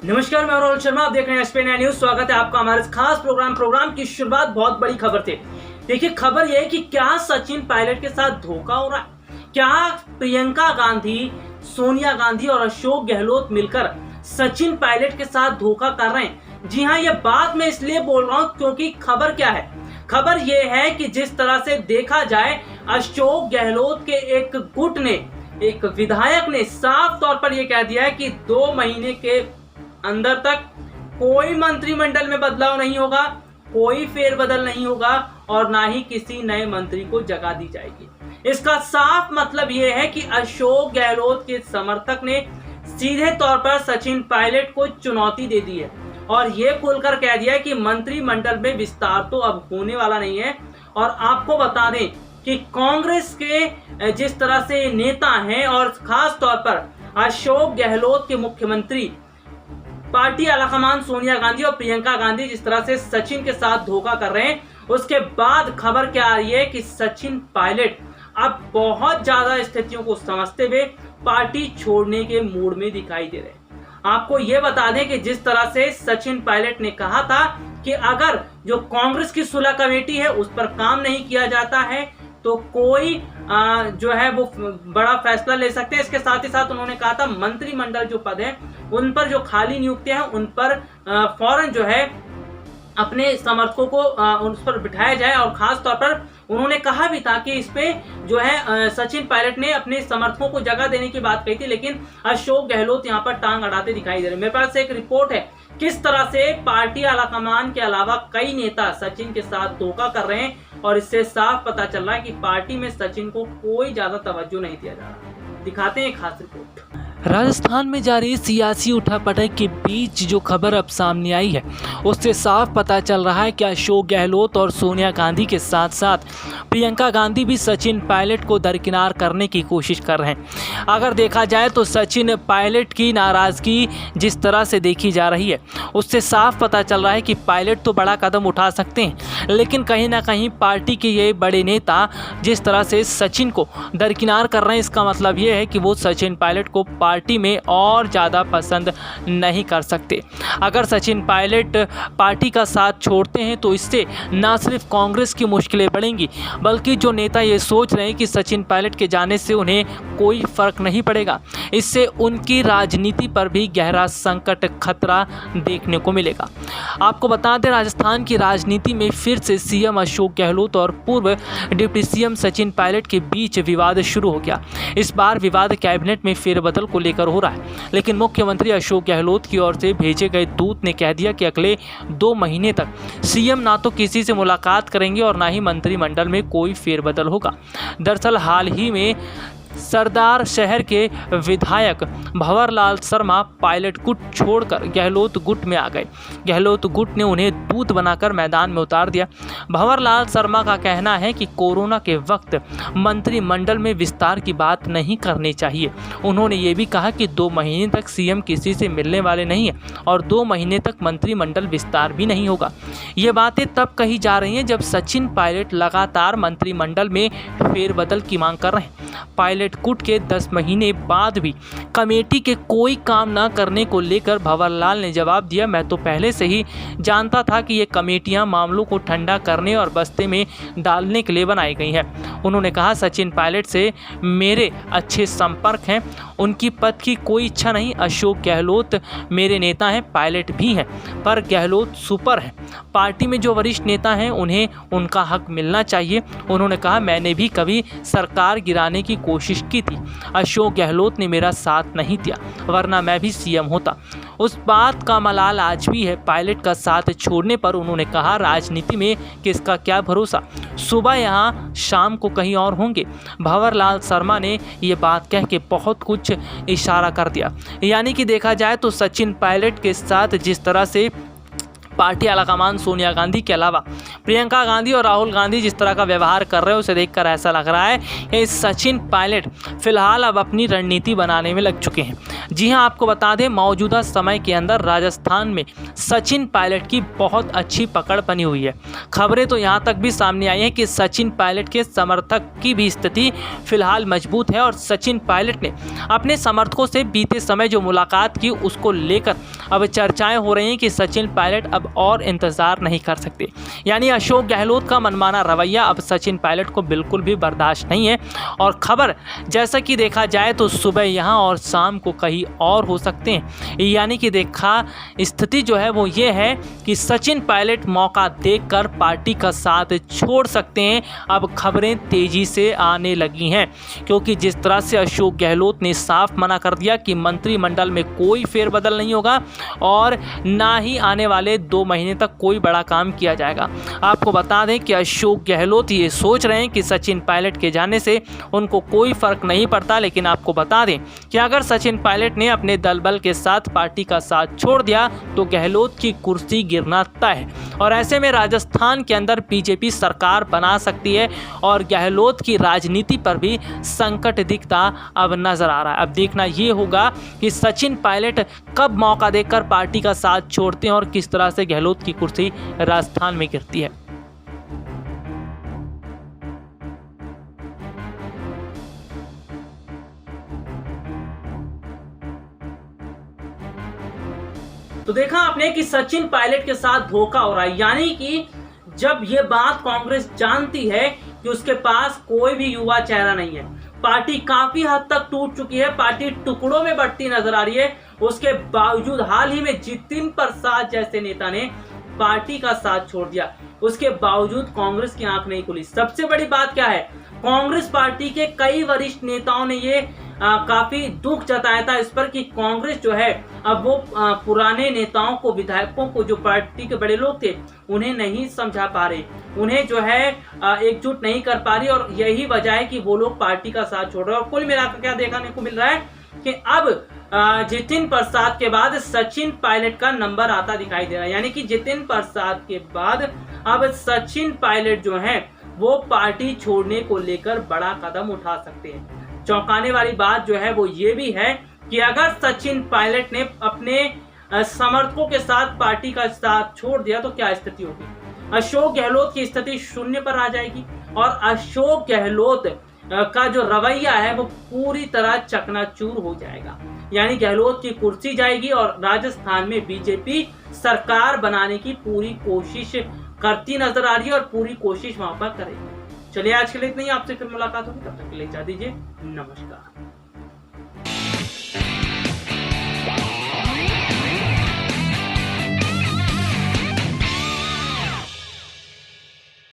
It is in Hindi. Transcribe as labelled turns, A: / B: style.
A: नमस्कार, मैं राहुल शर्मा। आप देख रहे हैं एसपी न्यूज। स्वागत है आपका हमारे खास प्रोग्राम की शुरुआत बहुत बड़ी खबर थी। देखिए, खबर यह है कि क्या सचिन पायलट के साथ धोखा हो रहा है। क्या प्रियंका गांधी, सोनिया गांधी और अशोक गहलोत मिलकर सचिन पायलट के साथ धोखा कर रहे हैं। जी हाँ, ये बात मैं इसलिए बोल रहा हूँ क्योंकि खबर क्या है। खबर यह है कि जिस तरह से देखा जाए, अशोक गहलोत के एक गुट ने, एक विधायक ने साफ तौर पर यह कह दिया है कि 2 महीने के अंदर तक कोई मंत्रिमंडल में बदलाव नहीं होगा, कोई फेरबदल नहीं होगा और ना ही किसी नए मंत्री को जगह दी जाएगी। इसका साफ मतलब यह है कि अशोक गहलोत के समर्थक ने सीधे तौर पर सचिन पायलट को चुनौती दे दी है और यह खुलकर कह दिया है कि मंत्रिमंडल में विस्तार तो अब होने वाला नहीं है। और आपको बता दें कि कांग्रेस के जिस तरह से नेता हैं और खास तौर पर अशोक गहलोत के मुख्यमंत्री पार्टी आलाकमान सोनिया गांधी और प्रियंका गांधी जिस तरह से सचिन के साथ धोखा कर रहे हैं, उसके बाद खबर क्या आ रही है कि सचिन पायलट अब बहुत ज्यादा स्थितियों को समझते हुए पार्टी छोड़ने के मूड में दिखाई दे रहे हैं। आपको यह बता दें कि जिस तरह से सचिन पायलट ने कहा था कि अगर जो कांग्रेस की सुलह कमेटी है उस पर काम नहीं किया जाता है तो कोई जो है वो बड़ा फैसला ले सकते हैं। इसके साथ ही साथ उन्होंने कहा था मंत्रिमंडल जो पद है उन पर जो खाली नियुक्तियां हैं उन पर फौरन जो है अपने समर्थकों को उस पर बिठाया जाए। और खास तौर पर उन्होंने कहा भी था कि इस पे जो है सचिन पायलट ने अपने समर्थकों को जगह देने की बात कही थी, लेकिन अशोक गहलोत यहाँ पर टांग अड़ाते दिखाई दे रहे हैं। मेरे पास एक रिपोर्ट है किस तरह से पार्टी आलाकमान के अलावा कई नेता सचिन के साथ धोखा कर रहे हैं और इससे साफ पता चल रहा है कि पार्टी में सचिन को कोई ज्यादा तवज्जो नहीं दिया जा रहा। दिखाते हैं एक खास रिपोर्ट।
B: राजस्थान में जारी सियासी उठापटक के बीच जो खबर अब सामने आई है उससे साफ पता चल रहा है कि अशोक गहलोत और सोनिया गांधी के साथ साथ प्रियंका गांधी भी सचिन पायलट को दरकिनार करने की कोशिश कर रहे हैं। अगर देखा जाए तो सचिन पायलट की नाराज़गी जिस तरह से देखी जा रही है उससे साफ पता चल रहा है कि पायलट तो बड़ा कदम उठा सकते हैं, लेकिन कहीं ना कहीं पार्टी के ये बड़े नेता जिस तरह से सचिन को दरकिनार कर रहे हैं, इसका मतलब ये है कि वो सचिन पायलट को पार्टी में और ज़्यादा पसंद नहीं कर सकते। अगर सचिन पायलट पार्टी का साथ छोड़ते हैं तो इससे ना सिर्फ कांग्रेस की मुश्किलें बढ़ेंगी, बल्कि जो नेता ये सोच रहे हैं कि सचिन पायलट के जाने से उन्हें कोई फर्क नहीं पड़ेगा, इससे उनकी राजनीति पर भी गहरा संकट खतरा देखने को मिलेगा। आपको बता दें, राजस्थान की राजनीति में फिर से सीएम अशोक गहलोत और पूर्व डिप्टी सीएम सचिन पायलट के बीच विवाद शुरू हो गया। इस बार विवाद कैबिनेट में फेरबदल को लेकर हो रहा है, लेकिन मुख्यमंत्री अशोक गहलोत की ओर से भेजे गए दूत ने कह दिया कि अगले 2 महीने तक सीएम ना तो किसी से मुलाकात करेंगे और ना ही मंत्रिमंडल में कोई फेरबदल होगा। दरअसल हाल ही में सरदार शहर के विधायक भंवरलाल शर्मा पायलट गुट छोड़कर गहलोत गुट में आ गए। गहलोत गुट ने उन्हें दूत बनाकर मैदान में उतार दिया। भंवरलाल शर्मा का कहना है कि कोरोना के वक्त मंत्रिमंडल में विस्तार की बात नहीं करनी चाहिए। उन्होंने ये भी कहा कि 2 महीने तक सीएम किसी से मिलने वाले नहीं है और 2 महीने तक मंत्रिमंडल विस्तार भी नहीं होगा। ये बातें तब कही जा रही हैं जब सचिन पायलट लगातार मंत्रिमंडल में फेरबदल की मांग कर रहे हैं। पायलट गुट के 10 महीने बाद भी कमेटी के कोई काम न करने को लेकर भंवरलाल ने जवाब दिया, मैं तो पहले से ही जानता था कि ये कमेटियां मामलों को ठंडा करने और बस्ते में डालने के लिए बनाई गई हैं। उन्होंने कहा, सचिन पायलट से मेरे अच्छे संपर्क हैं, उनकी पद की कोई इच्छा नहीं। अशोक गहलोत मेरे नेता हैं, पायलट भी हैं, पर गहलोत सुपर है। पार्टी में जो वरिष्ठ नेता हैं उन्हें उनका हक मिलना चाहिए। उन्होंने कहा, मैंने भी कभी सरकार गिराने की कोशिश की थी, अशोक गहलोत ने मेरा साथ नहीं दिया, वरना मैं भी सीएम होता। उस बात का मलाल आज भी है। पायलट का साथ छोड़ने पर उन्होंने कहा, राजनीति में किसका क्या भरोसा, सुबह यहाँ शाम को कहीं और होंगे। भंवरलाल शर्मा ने ये बात कह के बहुत कुछ इशारा कर दिया। यानी कि देखा जाए तो सचिन पायलट के साथ जिस तरह से पार्टी आलाकमान सोनिया गांधी के अलावा प्रियंका गांधी और राहुल गांधी जिस तरह का व्यवहार कर रहे हैं उसे देखकर ऐसा लग रहा है कि सचिन पायलट फिलहाल अब अपनी रणनीति बनाने में लग चुके हैं। जी हां, आपको बता दें मौजूदा समय के अंदर राजस्थान में सचिन पायलट की बहुत अच्छी पकड़ बनी हुई है। खबरें तो यहां तक भी सामने आई हैं कि सचिन पायलट के समर्थक की भी स्थिति फिलहाल मजबूत है और सचिन पायलट ने अपने समर्थकों से बीते समय जो मुलाकात की उसको लेकर अब चर्चाएं हो रही हैं कि सचिन पायलट अब और इंतजार नहीं कर सकते। यानी अशोक गहलोत का मनमाना रवैया अब सचिन पायलट को बिल्कुल भी बर्दाश्त नहीं है और खबर जैसा कि देखा जाए तो सुबह यहाँ और शाम को कहीं और हो सकते हैं। यानी कि देखा स्थिति जो है वो ये है कि सचिन पायलट मौका देखकर पार्टी का साथ छोड़ सकते हैं। अब खबरें तेजी से आने लगी हैं क्योंकि जिस तरह से अशोक गहलोत ने साफ मना कर दिया कि मंत्रिमंडल में कोई फेरबदल नहीं होगा और ना ही आने वाले 2 महीने तक कोई बड़ा काम किया जाएगा। आपको बता दें कि अशोक गहलोत ये सोच रहे हैं कि सचिन पायलट के जाने से उनको कोई फर्क नहीं पड़ता, लेकिन आपको बता दें कि अगर सचिन पायलट ने अपने दल बल के साथ पार्टी का साथ छोड़ दिया तो गहलोत की कुर्सी गिरना तय है और ऐसे में राजस्थान के अंदर बीजेपी सरकार बना सकती है और गहलोत की राजनीति पर भी संकट दिखता अब नजर आ रहा है। अब देखना ये होगा कि सचिन पायलट कब मौका देकर पार्टी का साथ छोड़ते हैं और किस तरह से गहलोत की कुर्सी राजस्थान में गिरती है।
A: तो देखा आपने कि सचिन पायलट के साथ धोखा हो रहा है। यानी कि जब ये बात कांग्रेस जानती है कि उसके पास कोई भी युवा चेहरा नहीं है, पार्टी काफी हद तक टूट चुकी है, पार्टी टुकड़ों में बढ़ती नजर आ रही है, उसके बावजूद हाल ही में जितिन प्रसाद जैसे नेता ने पार्टी का साथ छोड़ दिया, उसके बावजूद कांग्रेस की आंख नहीं खुली। सबसे बड़ी बात क्या है, कांग्रेस पार्टी के कई वरिष्ठ नेताओं ने ये काफी दुख जताया था इस पर कि कांग्रेस जो है अब वो पुराने नेताओं को, विधायकों को, जो पार्टी के बड़े लोग थे उन्हें नहीं समझा पा रहे, उन्हें जो है एकजुट नहीं कर पा रही और यही वजह है कि वो लोग पार्टी का साथ छोड़ रहे हैं। और कुल मिलाकर क्या देखने को मिल रहा है कि अब जितिन प्रसाद के बाद सचिन पायलट का नंबर आता दिखाई दे रहा है। यानी कि जितिन प्रसाद के बाद अब सचिन पायलट जो है वो पार्टी छोड़ने को लेकर बड़ा कदम उठा सकते हैं। चौंकाने वाली बात जो है वो ये भी है कि अगर सचिन पायलट ने अपने समर्थकों के साथ पार्टी का साथ छोड़ दिया तो क्या स्थिति होगी। अशोक गहलोत की स्थिति शून्य पर आ जाएगी और अशोक गहलोत का जो रवैया है वो पूरी तरह चकनाचूर हो जाएगा। यानी गहलोत की कुर्सी जाएगी और राजस्थान में बीजेपी सरकार बनाने की पूरी कोशिश करती नजर आ रही है और पूरी कोशिश वहां पर करेगी। चलिए आज के लिए इतना ही, आपसे फिर मुलाकात होगी, तब तक के लिए इजाजत दीजिए, नमस्कार।